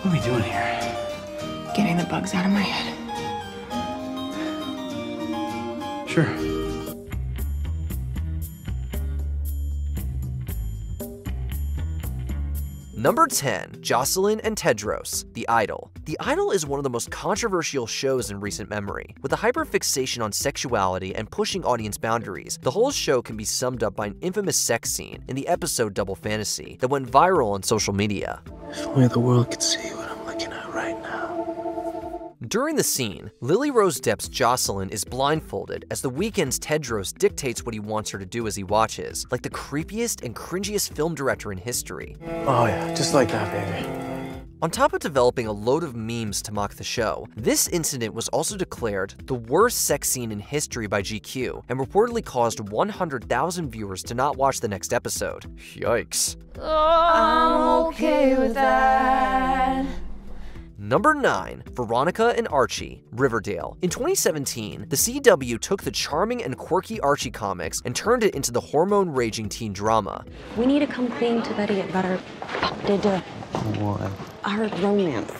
What are we doing here? Getting the bugs out of my head. Sure. Number 10, Jocelyn and Tedros, The Idol. The Idol is one of the most controversial shows in recent memory. With a hyperfixation on sexuality and pushing audience boundaries, the whole show can be summed up by an infamous sex scene in the episode Double Fantasy that went viral on social media. If only the world could see what I'm looking at right now. During the scene, Lily Rose Depp's Jocelyn is blindfolded as The Weeknd's Tedros dictates what he wants her to do as he watches, like the creepiest and cringiest film director in history. Oh yeah, just like that, baby. On top of developing a load of memes to mock the show, this incident was also declared the worst sex scene in history by GQ and reportedly caused 100,000 viewers to not watch the next episode. Yikes. I'm okay with that. Number 9, Veronica and Archie, Riverdale. In 2017, the CW took the charming and quirky Archie comics and turned it into the hormone-raging teen drama. We need to come clean to Betty about What? our romance.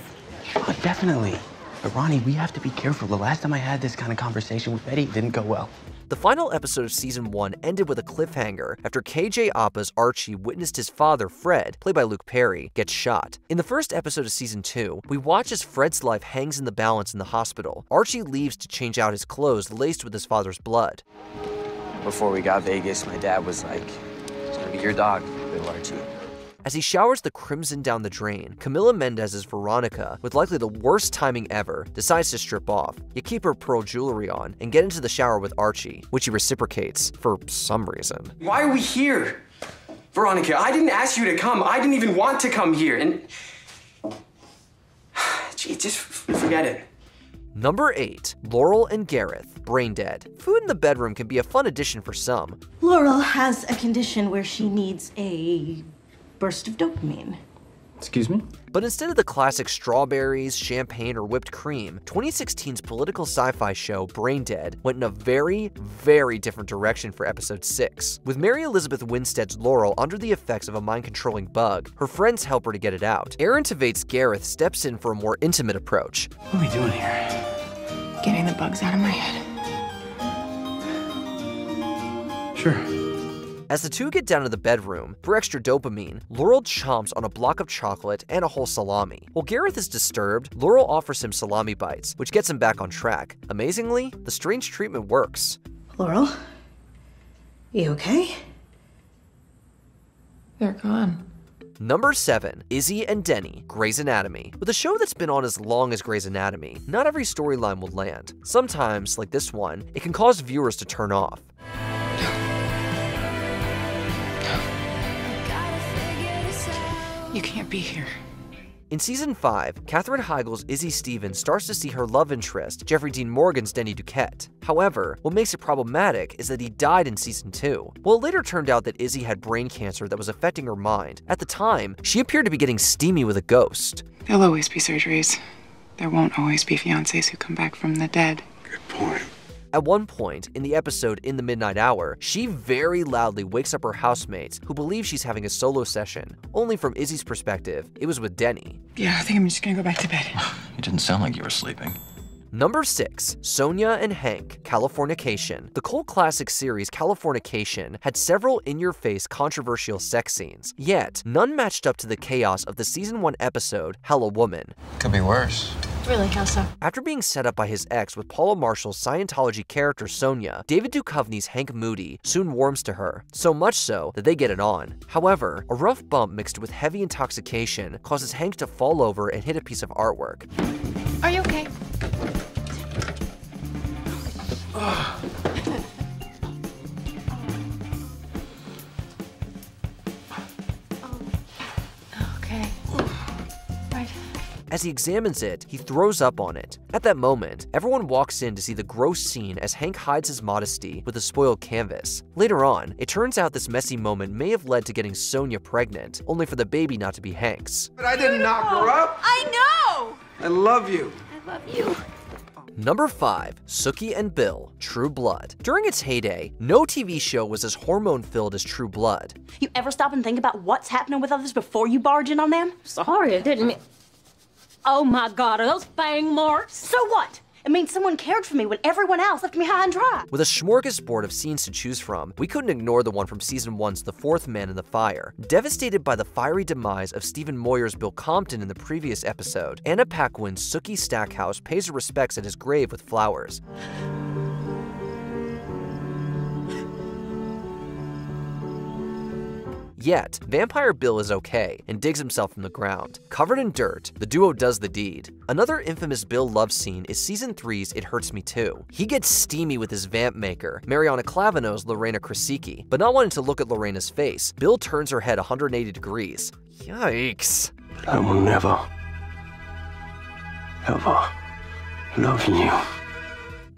Oh, definitely. But Ronnie, we have to be careful. The last time I had this kind of conversation with Betty, it didn't go well. The final episode of Season 1 ended with a cliffhanger after KJ Appa's Archie witnessed his father, Fred, played by Luke Perry, get shot. In the first episode of Season 2, we watch as Fred's life hangs in the balance in the hospital. Archie leaves to change out his clothes laced with his father's blood. Before we got Vegas, my dad was like, "It's gonna be your dog, little Archie." As he showers the crimson down the drain, Camila Mendez's Veronica, with likely the worst timing ever, decides to strip off, yet keep her pearl jewelry on, and get into the shower with Archie, which he reciprocates for some reason. Why are we here? Veronica, I didn't ask you to come. I didn't even want to come here, and... Gee, just forget it. Number 8, Laurel and Gareth, Brain Dead. Food in the bedroom can be a fun addition for some. Laurel has a condition where she needs a burst of dopamine. Excuse me? But instead of the classic strawberries, champagne, or whipped cream, 2016's political sci-fi show Brain Dead went in a very, very different direction for episode 6. With Mary Elizabeth Winstead's Laurel under the effects of a mind-controlling bug, her friends help her to get it out. Aaron Tveit's Gareth steps in for a more intimate approach. What are we doing here? Getting the bugs out of my head. Sure. As the two get down to the bedroom, for extra dopamine, Laurel chomps on a block of chocolate and a whole salami. While Gareth is disturbed, Laurel offers him salami bites, which gets him back on track. Amazingly, the strange treatment works. Laurel? You okay? They're gone. Number 7, Izzy and Denny, Grey's Anatomy. With a show that's been on as long as Grey's Anatomy, not every storyline will land. Sometimes, like this one, it can cause viewers to turn off. You can't be here. In Season 5, Katherine Heigl's Izzy Stevens starts to see her love interest, Jeffrey Dean Morgan's Denny Duquette. However, what makes it problematic is that he died in Season 2. While it later turned out that Izzy had brain cancer that was affecting her mind, at the time, she appeared to be getting steamy with a ghost. There'll always be surgeries. There won't always be fiancés who come back from the dead. Good point. At one point, in the episode In the Midnight Hour, she very loudly wakes up her housemates who believe she's having a solo session. Only from Izzy's perspective, it was with Denny. Yeah, I think I'm just gonna go back to bed. It didn't sound like you were sleeping. Number 6, Sonia and Hank, Californication. The cult classic series Californication had several in-your-face controversial sex scenes, yet none matched up to the chaos of the Season 1 episode, Hello Woman. Could be worse. Really, how so? After being set up by his ex with Paula Marshall's Scientology character Sonia, David Duchovny's Hank Moody soon warms to her, so much so that they get it on. However, a rough bump mixed with heavy intoxication causes Hank to fall over and hit a piece of artwork. Are you okay? Okay. Right. As he examines it, he throws up on it. At that moment, everyone walks in to see the gross scene as Hank hides his modesty with a spoiled canvas. Later on, it turns out this messy moment may have led to getting Sonia pregnant, only for the baby not to be Hank's. But I didn't knock her up. I know! I love you. I love you. Number 5, Sookie and Bill, True Blood. During its heyday, no TV show was as hormone-filled as True Blood. You ever stop and think about what's happening with others before you barge in on them? Sorry, I didn't mean... Oh my God, are those fang marks? So what? It means someone cared for me when everyone else left me high and dry. With a smorgasbord of scenes to choose from, we couldn't ignore the one from season 1's The Fourth Man in the Fire. Devastated by the fiery demise of Stephen Moyer's Bill Compton in the previous episode, Anna Paquin's Sookie Stackhouse pays her respects at his grave with flowers. Yet, Vampire Bill is okay and digs himself from the ground. Covered in dirt, the duo does the deed. Another infamous Bill love scene is season 3's It Hurts Me Too. He gets steamy with his vamp maker, Mariana Clavino's Lorena Krasicki, but not wanting to look at Lorena's face, Bill turns her head 180 degrees. Yikes. I will never, ever love you.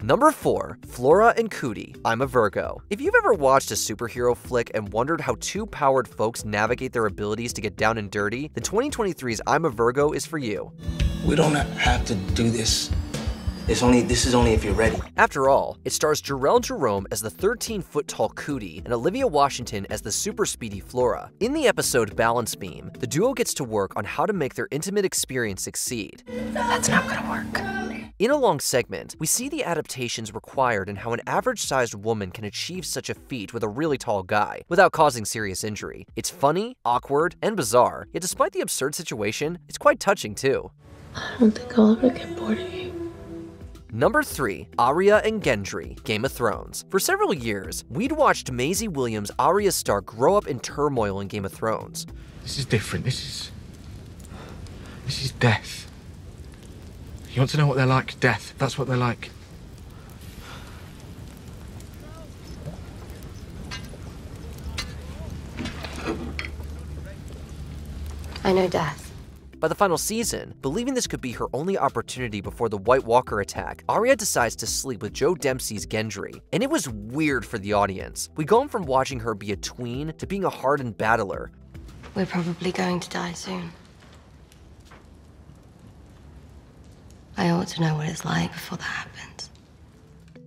Number 4, Flora and Cootie, I'm a Virgo. If you've ever watched a superhero flick and wondered how two powered folks navigate their abilities to get down and dirty, then 2023's I'm a Virgo is for you. We don't have to do this. This is only if you're ready. After all, it stars Jarrell Jerome as the 13-foot-tall Cootie and Olivia Washington as the super speedy Flora. In the episode Balance Beam, the duo gets to work on how to make their intimate experience succeed. That's not gonna work. In a long segment, we see the adaptations required and how an average-sized woman can achieve such a feat with a really tall guy without causing serious injury. It's funny, awkward, and bizarre, yet despite the absurd situation, it's quite touching too. I don't think I'll ever get bored of you. Number 3, Arya and Gendry, Game of Thrones. For several years, we'd watched Maisie Williams' Arya Stark grow up in turmoil in Game of Thrones. This is different. This is death. You want to know what they're like? Death. That's what they're like. I know death. By the final season, believing this could be her only opportunity before the White Walker attack, Arya decides to sleep with Joe Dempsey's Gendry. And it was weird for the audience. We'd gone from watching her be a tween to being a hardened battler. We're probably going to die soon. I ought to know what it's like before that happens.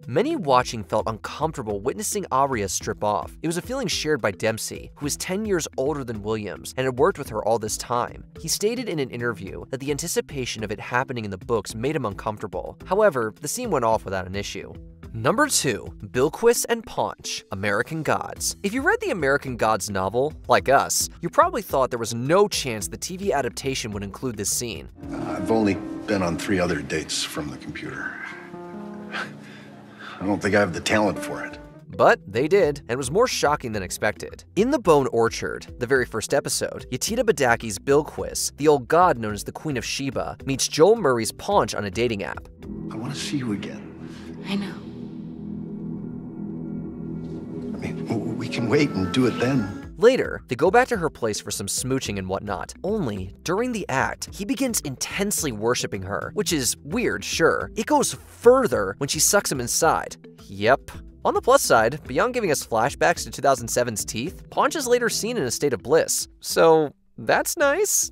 Many watching felt uncomfortable witnessing Arya strip off. It was a feeling shared by Dempsey, who is 10 years older than Williams and had worked with her all this time. He stated in an interview that the anticipation of it happening in the books made him uncomfortable. However, the scene went off without an issue. Number 2, Bilquis and Paunch, American Gods. If you read the American Gods novel, like us, you probably thought there was no chance the TV adaptation would include this scene. I've only been on 3 other dates from the computer. I don't think I have the talent for it. But they did, and was more shocking than expected. In The Bone Orchard, the very first episode, Yetida Badaki's Bilquis, the old god known as the Queen of Sheba, meets Joel Murray's Paunch on a dating app. I want to see you again. I know. I mean, we can wait and do it then. Later, they go back to her place for some smooching and whatnot. Only, during the act, he begins intensely worshipping her, which is weird, sure. It goes further when she sucks him inside. Yep. On the plus side, beyond giving us flashbacks to 2007's Teeth, Paunch is later seen in a state of bliss. So, that's nice.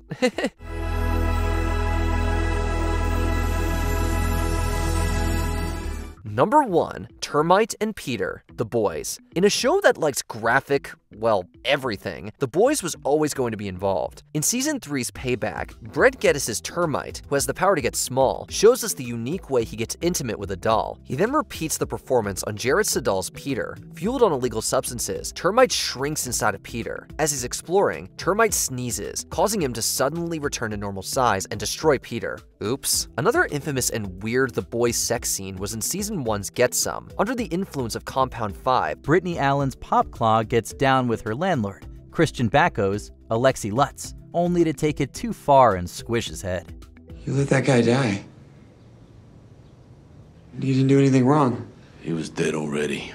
Number 1, Termite and Peter, The Boys. In a show that likes graphic, well, everything, The Boys was always going to be involved. In Season 3's Payback, Brett Geddes' Termite, who has the power to get small, shows us the unique way he gets intimate with a doll. He then repeats the performance on Jared Sedal's Peter. Fueled on illegal substances, Termite shrinks inside of Peter. As he's exploring, Termite sneezes, causing him to suddenly return to normal size and destroy Peter. Oops. Another infamous and weird The Boys sex scene was in Season 1's Get Some. Under the influence of Compound 5, Brittany Allen's Pop Claw gets down with her landlord, Christian Bacco's Alexi Lutz, only to take it too far and squish his head. You let that guy die. You didn't do anything wrong. He was dead already.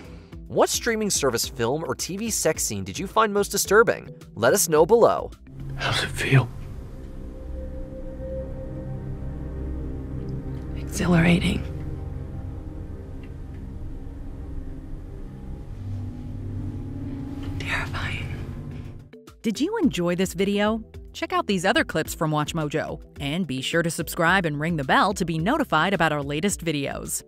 What streaming service film or TV sex scene did you find most disturbing? Let us know below. How's it feel? Exhilarating. Terrifying. Did you enjoy this video? Check out these other clips from WatchMojo, and be sure to subscribe and ring the bell to be notified about our latest videos.